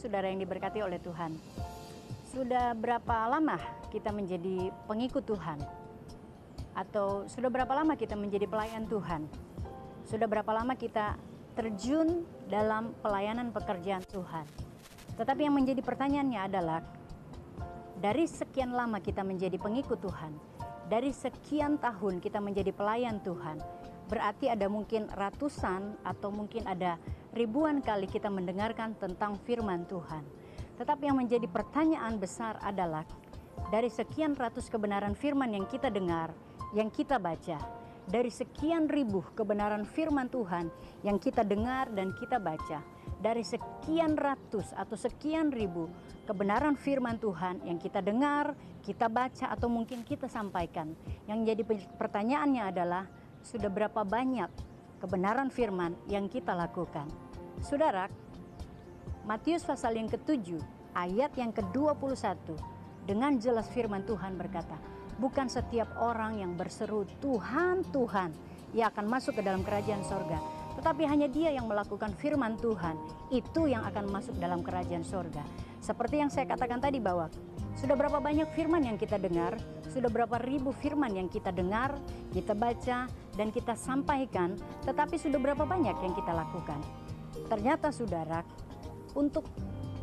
saudara yang diberkati oleh Tuhan. Sudah berapa lama kita menjadi pengikut Tuhan? Atau sudah berapa lama kita menjadi pelayan Tuhan? Sudah berapa lama kita terjun dalam pelayanan pekerjaan Tuhan? Tetapi yang menjadi pertanyaannya adalah, dari sekian lama kita menjadi pengikut Tuhan, dari sekian tahun kita menjadi pelayan Tuhan, berarti ada mungkin ratusan atau mungkin ada ribuan kali kita mendengarkan tentang firman Tuhan. Tetapi yang menjadi pertanyaan besar adalah, dari sekian ratus kebenaran firman yang kita dengar, yang kita baca, dari sekian ribu kebenaran firman Tuhan yang kita dengar dan kita baca, dari sekian ratus atau sekian ribu kebenaran firman Tuhan yang kita dengar, kita baca atau mungkin kita sampaikan, yang jadi pertanyaannya adalah, sudah berapa banyak kebenaran firman yang kita lakukan? Saudara, Matius pasal yang ke-7 ayat yang ke-21 dengan jelas firman Tuhan berkata, bukan setiap orang yang berseru Tuhan, Tuhan, ia akan masuk ke dalam kerajaan sorga, tetapi hanya dia yang melakukan firman Tuhan, itu yang akan masuk dalam kerajaan sorga. Seperti yang saya katakan tadi bahwa sudah berapa banyak firman yang kita dengar, sudah berapa ribu firman yang kita dengar, kita baca, dan kita sampaikan, tetapi sudah berapa banyak yang kita lakukan? Ternyata saudara, untuk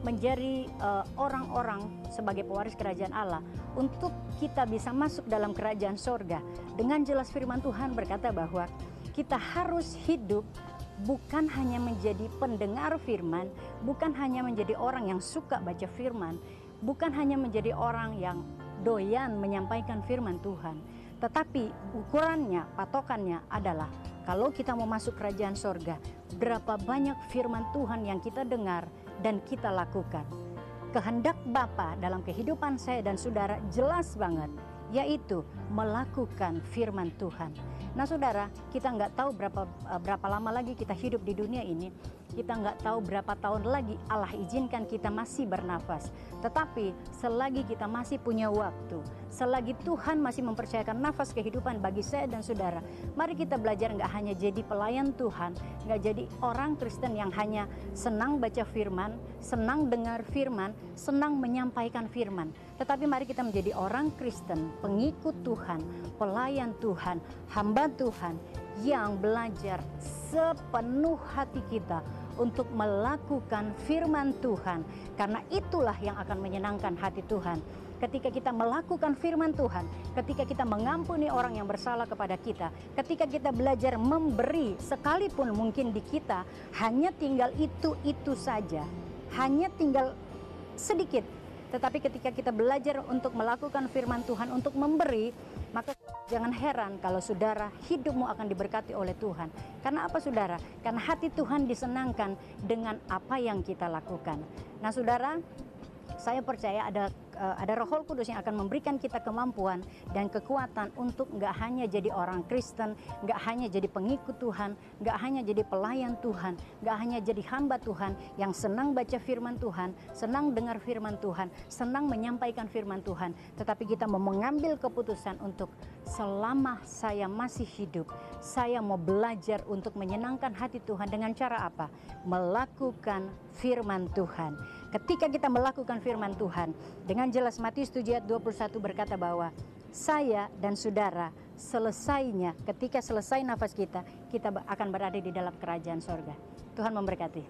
menjadi orang-orang sebagai pewaris kerajaan Allah, untuk kita bisa masuk dalam kerajaan sorga, dengan jelas firman Tuhan berkata bahwa kita harus hidup bukan hanya menjadi pendengar firman, bukan hanya menjadi orang yang suka baca firman, bukan hanya menjadi orang yang doyan menyampaikan firman Tuhan, tetapi ukurannya, patokannya adalah, kalau kita mau masuk kerajaan sorga, berapa banyak firman Tuhan yang kita dengar dan kita lakukan. Kehendak Bapa dalam kehidupan saya dan saudara jelas banget, yaitu melakukan firman Tuhan. Nah saudara, kita nggak tahu berapa lama lagi kita hidup di dunia ini. Kita nggak tahu berapa tahun lagi Allah izinkan kita masih bernafas. Tetapi selagi kita masih punya waktu, selagi Tuhan masih mempercayakan nafas kehidupan bagi saya dan saudara, mari kita belajar nggak hanya jadi pelayan Tuhan, nggak jadi orang Kristen yang hanya senang baca firman, senang dengar firman, senang menyampaikan firman. Tetapi mari kita menjadi orang Kristen, pengikut Tuhan, pelayan Tuhan, hamba Tuhan, yang belajar sepenuh hati kita untuk melakukan firman Tuhan, karena itulah yang akan menyenangkan hati Tuhan. Ketika kita melakukan firman Tuhan, ketika kita mengampuni orang yang bersalah kepada kita, ketika kita belajar memberi, sekalipun mungkin di kita hanya tinggal itu saja, hanya tinggal sedikit, tetapi ketika kita belajar untuk melakukan firman Tuhan, untuk memberi, maka jangan heran kalau saudara, hidupmu akan diberkati oleh Tuhan. Karena apa saudara? Karena hati Tuhan disenangkan dengan apa yang kita lakukan. Nah saudara, saya percaya ada Roh Kudus yang akan memberikan kita kemampuan dan kekuatan untuk nggak hanya jadi orang Kristen, nggak hanya jadi pengikut Tuhan, nggak hanya jadi pelayan Tuhan, nggak hanya jadi hamba Tuhan yang senang baca firman Tuhan, senang dengar firman Tuhan, senang menyampaikan firman Tuhan, tetapi kita mau mengambil keputusan untuk, selama saya masih hidup, saya mau belajar untuk menyenangkan hati Tuhan dengan cara apa? Melakukan firman Tuhan. Ketika kita melakukan firman Tuhan, dengan jelas Matius 7 ayat 21 berkata bahwa saya dan saudara selesainya, ketika selesai nafas kita, kita akan berada di dalam kerajaan sorga. Tuhan memberkati.